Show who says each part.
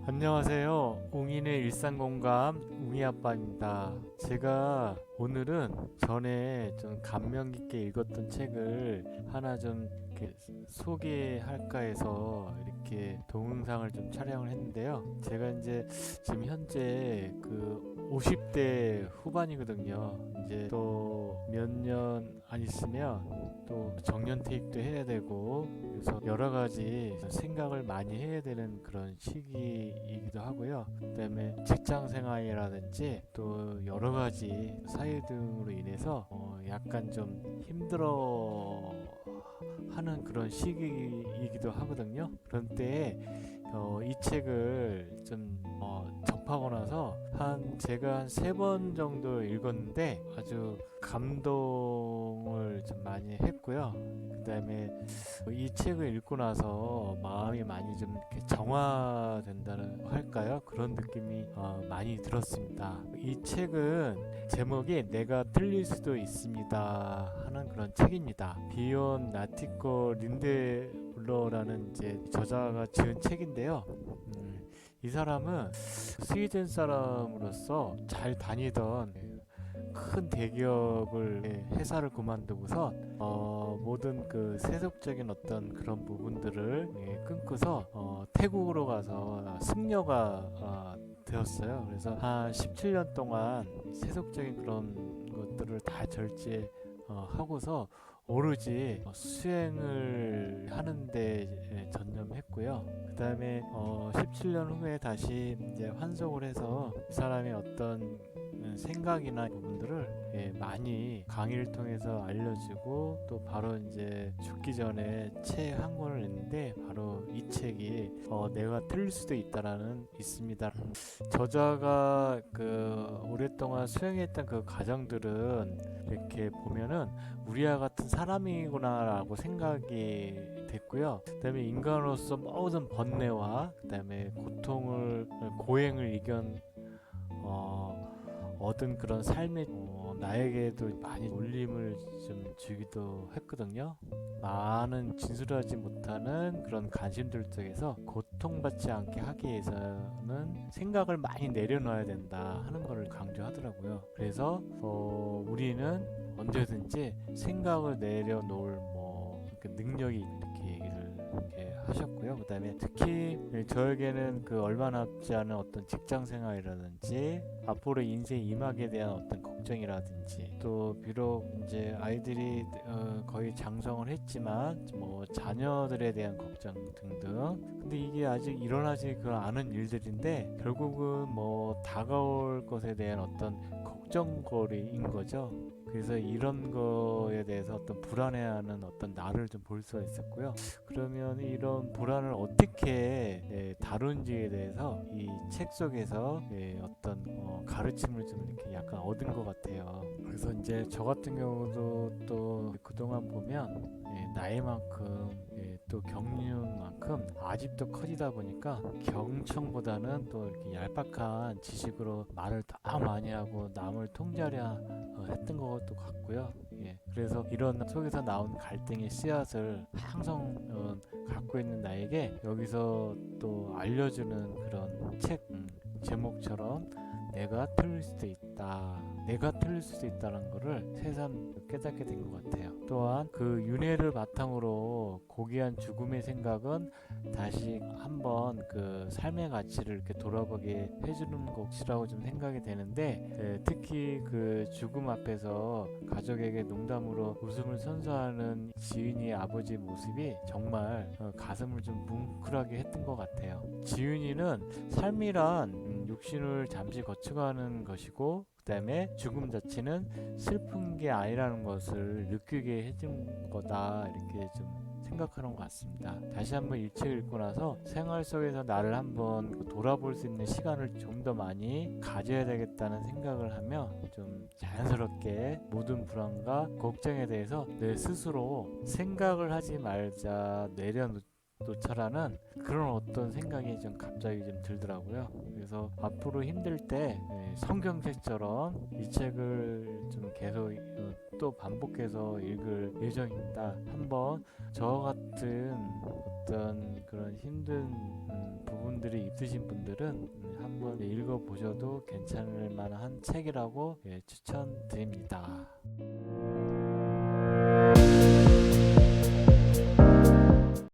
Speaker 1: 안녕하세요. 웅이의 일상공감 웅이아빠입니다. 제가 오늘은 전에 좀 감명 깊게 읽었던 책을 하나 좀 이렇게 소개할까 해서 이렇게 동영상을 좀 촬영을 했는데요. 제가 이제 지금 현재 그 50대 후반이거든요. 이제 또 몇 년 안 있으면 또 정년퇴직도 해야 되고, 그래서 여러 가지 생각을 많이 해야 되는 그런 시기이기도 하고요. 그다음에 직장 생활이라든지 또 여러 가지 사유 등으로 인해서 약간 좀 힘들어 하는 그런 시기이기도 하거든요. 그런 때에 이 책을 좀 접하고 나서 제가 한 3번 정도 읽었는데 아주 감동을 좀 많이 했고요. 그 다음에 이 책을 읽고 나서 마음이 많이 좀 이렇게 정화된다는 할까요? 그런 느낌이 많이 들었습니다. 이 책은 제목이 내가 틀릴 수도 있습니다 하는 그런 책입니다. 비욘 나티코 린데블러라는 이제 저자가 지은 책인데요. 이 사람은 스웨덴 사람으로서 잘 다니던 큰 대기업을 회사를 그만두고서 모든 그 세속적인 어떤 그런 부분들을 끊고서 태국으로 가서 승려가 되었어요. 그래서 한 17년 동안 세속적인 그런 것들을 다 하고서 오로지 수행을 하는데 전념했고요. 그 다음에 17년 후에 다시 이제 환속을 해서 이 사람의 어떤 생각이나 부분들을 많이 강의를 통해서 알려주고, 또 바로 이제 죽기 전에 책 한 권을 냈는데 바로 이 책이 내가 틀릴 수도 있습니다. 저자가 그 오랫동안 수행했던 그 과정들은 이렇게 보면은 우리와 같은 사람이구나라고 생각이 됐고요. 그다음에 인간으로서 모든 번뇌와 그다음에 고행을 얻은 그런 삶의 나에게도 많이 울림을 좀 주기도 했거든요. 많은 진술하지 못하는 그런 관심들 속에서 고통받지 않게 하기 위해서는 생각을 많이 내려놔야 된다 하는 것을 강조하더라고요. 그래서 우리는 언제든지 생각을 내려놓을 능력이 이렇게 얘기를 이렇게 하셨고요. 그 다음에 특히 저에게는 그 얼마 남지 않은 어떤 직장 생활이라든지 앞으로 인생 이막에 대한 어떤 걱정이라든지, 또 비록 이제 아이들이 거의 장성을 했지만 자녀들에 대한 걱정 등등, 근데 이게 아직 일어나지 않은 일들인데 결국은 다가올 것에 대한 어떤 걱정거리인 거죠. 그래서 이런 거에 대해서 어떤 불안해하는 어떤 나를 좀 볼 수가 있었고요. 그러면 이런 불안을 어떻게 다룬지에 대해서 이 책 속에서 어떤 가르침을 좀 이렇게 약간 얻은 것 같아요. 그래서 이제 저 같은 경우도 또 그동안 보면 나이만큼 또 경륜만큼 아직도 커지다 보니까 경청보다는 또 이렇게 얄팍한 지식으로 말을 더 많이 하고 남을 통제하려 했던 것도 같고요. 그래서 이런 속에서 나온 갈등의 씨앗을 항상 갖고 있는 나에게 여기서 또 알려주는 그런 책 제목처럼 내가 틀릴 수도 있다는 거를 새삼 깨닫게 된 것 같아요. 또한 그 윤회를 바탕으로 고귀한 죽음의 생각은 다시 한번 그 삶의 가치를 이렇게 돌아보게 해주는 것이라고 좀 생각이 되는데, 특히 그 죽음 앞에서 가족에게 농담으로 웃음을 선사하는 지은이의 아버지 모습이 정말 가슴을 좀 뭉클하게 했던 것 같아요. 지은이는 삶이란 육신을 잠시 거쳐가는 것이고, 그 다음에 죽음 자체는 슬픈 게 아니라는 것을 느끼게 해준 거다, 이렇게 좀 생각하는 것 같습니다. 다시 한번 이 책을 읽고 나서 생활 속에서 나를 한번 돌아볼 수 있는 시간을 좀 더 많이 가져야 되겠다는 생각을 하며 좀 자연스럽게 모든 불안과 걱정에 대해서 내 스스로 생각을 하지 말자, 놓쳐라는 그런 어떤 생각이 좀 갑자기 좀 들더라고요. 그래서 앞으로 힘들 때 성경책처럼 이 책을 좀 계속 또 반복해서 읽을 예정입니다. 한번 저와 같은 어떤 그런 힘든 부분들이 있으신 분들은 한번 읽어보셔도 괜찮을 만한 책이라고 추천드립니다.